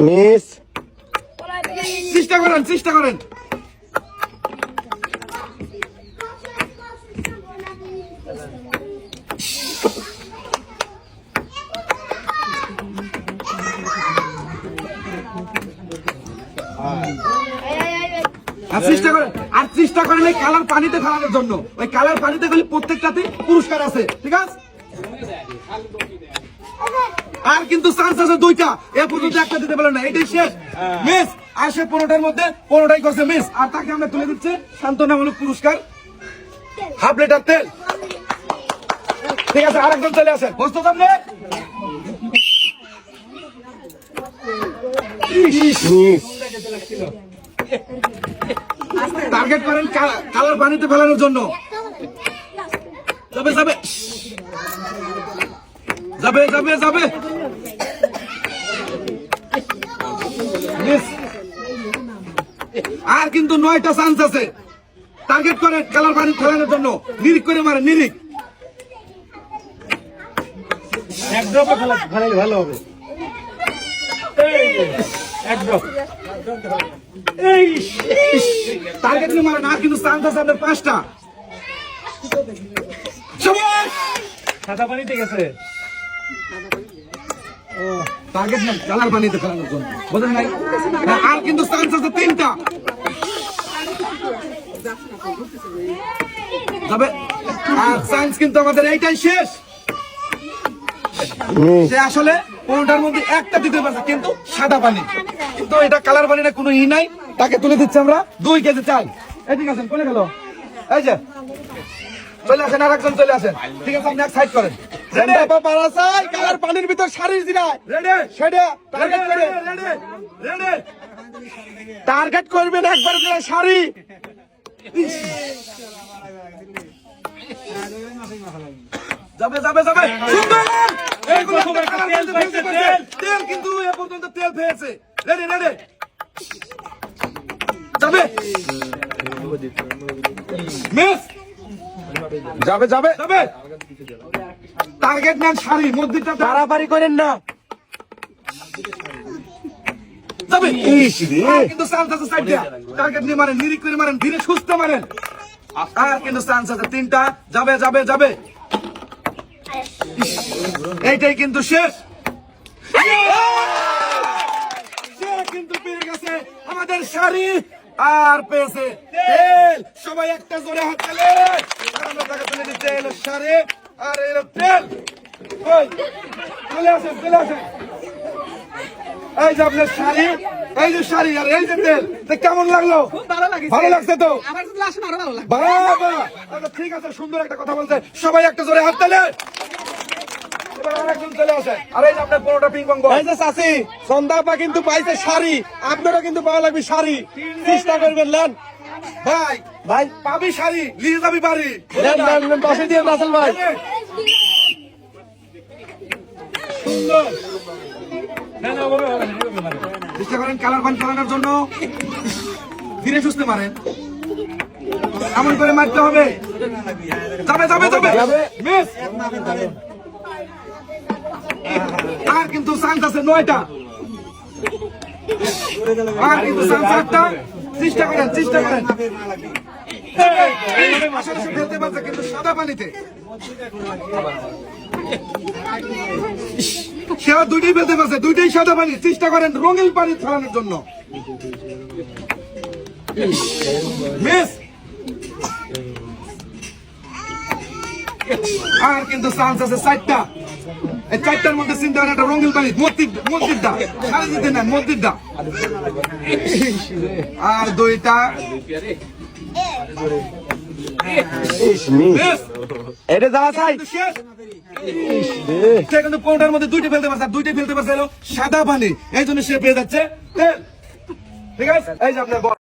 Miss. চেষ্টা করেন, চেষ্টা করেন। আর চেষ্টা করেন, আর চেষ্টা করেন এই কালার পানিতে ফেলানোর জন্য। ওই কালার পানিতে ফেলে প্রত্যেকটাতে পুরস্কার আছে, ঠিক আছে? আর কিন্তু চান্স আছে দুইটা, এ পর্যন্ত একটা দিতে পারলেন না, এটাই শেষ মিস। আর সে 15টার মধ্যে 15টাই করছে মিস। আর তাকে আমরা তুলে দিচ্ছে সান্ত্বনামূলক পুরস্কার, হাফ লিটার তেল। ঠিক আছে, আরেকজন চলে আসেন, প্রস্তুত আপনি? টার্গেট করেন কালার পানিতে ফেলানোর জন্য। যাবে যাবে যাবে যাবে যাবে। আর কিন্তু 9টা চান্স আছে। টার্গেট করেন কালার পানি ফেলানোর জন্য, নিরিখ করে মারেন, নিরিখ। এক ড্রপ ফেলাইলে ভালো হবে। এক ড্রপ। টার্গেট নিয়ে মারেন। আর কিন্তু চান্স আছে আপনার 5টা। সাদা পানিতে গেছে। টার্গেট নেন কালার পানিতে ফেলানোর জন্য, বুঝলেন নাই? আর কিন্তু চান্স আছে 3টা। তবে আর চান্স কিন্তু আমাদের এইটাই শেষ। সে আসলে 15টার মধ্যে একটা দিতে পারছে, কিন্তু সাদা পানি, কিন্তু এটা কালার পানি না, কোনো ই নাই। তাকে তুলে দিচ্ছে আমরা 2 কেজি চাল। এই ঠিক আছেন, কোনে গেল? এই যে চলে আসেন, আর একজন চলে আসেন। ঠিক আছে, আপনি এক সাইড করেন। কালার পানির ভিতর শাড়ি জিরায় টার্গেট করবেন একবার করে শাড়ি। যাবে যাবে যাবে, সুন্দর। এইগুলো তেল কিন্তু এ পর্যন্ত তেল পেয়েছে। রেডি রেডি, যাবে মিস, যাবে যাবে যাবে। টার্গেট নেন শাড়ি, মসজিদটা বাড়াবাড়ি করেন না। যাবে। আর কিন্তু চান্স আছে 4টা। টার্গেট নিয়ে মারেন, নিরিখ করে মারেন, ধীরে সুস্থ মারেন। আর কিন্তু চান্স আছে 3টা। যাবে যাবে যাবে। এইটাই কিন্তু শেষ। সে কিন্তু পেয়ে গেছে আমাদের শাড়ি, আর পেয়েছে তেল। সবাই একটা জোরে হাত তালে। আমরা তাকে তুলে দিতে এলো শাড়ি আর এলো তেল। ওই চলে আসেন, চলে আসেন। এই যে আপনার শাড়ি, এই যে শাড়ি, আর এই যে তেল। কেমন লাগলো? ভালো লাগছে তো? বাবা, আচ্ছা ঠিক আছে, সুন্দর একটা কথা বলতে। সবাই একটা জোরে হাত তালে। এবার আরেকজন চলে আসে। আর এই যে আপনার 15টা পিং পং বল। এই যে চাচি সন্ধ্যাপা কিন্তু পাইছে শাড়ি, আপনারও কিন্তু পাওয়া লাগবে শাড়ি। চেষ্টা করবেন নেন ভাই, ভাই, পাবি শাড়ি, নিয়ে যাবি বাড়ি। নেন নেন নেন, পাশে দিয়ে রাসেল ভাই। সুন্দর। না না, ওভাবে হবে না, এভাবে মারো। চেষ্টা করেন কালার পান চালানোর জন্য, ধীরে সুস্থে মারেন। এমন করে মারতে হবে। যাবে যাবে যাবে মিস। আর কিন্তু চান্স আছে 9টা। আর কিন্তু চান্স 8টা। চেষ্টা করেন, চেষ্টা করেন। আসলে সে ফেলতে পারছে, কিন্তু সাদা পানিতে। সেও 2টাই ফেলতে পারছে, 2টাই সাদা পানি। চেষ্টা করেন রঙিন পানি ফেলানোর জন্য। মিস। আর কিন্তু চান্স আছে 4টা। এই 4টার মধ্যে চিন্তা করেন একটা রঙিন পানি, মসজিদটা সারা দিতে নেন, মসজিদটা। আর 2টা। এটা যাওয়া চাই। শেষ। সে কিন্তু 15টার মধ্যে 2টা ফেলতে পারছে, আর 2টাই ফেলতে পারছে হলো সাদা পানি। এই জন্য সে পেয়ে যাচ্ছে তেল। ঠিক আছে, এই যে আপনার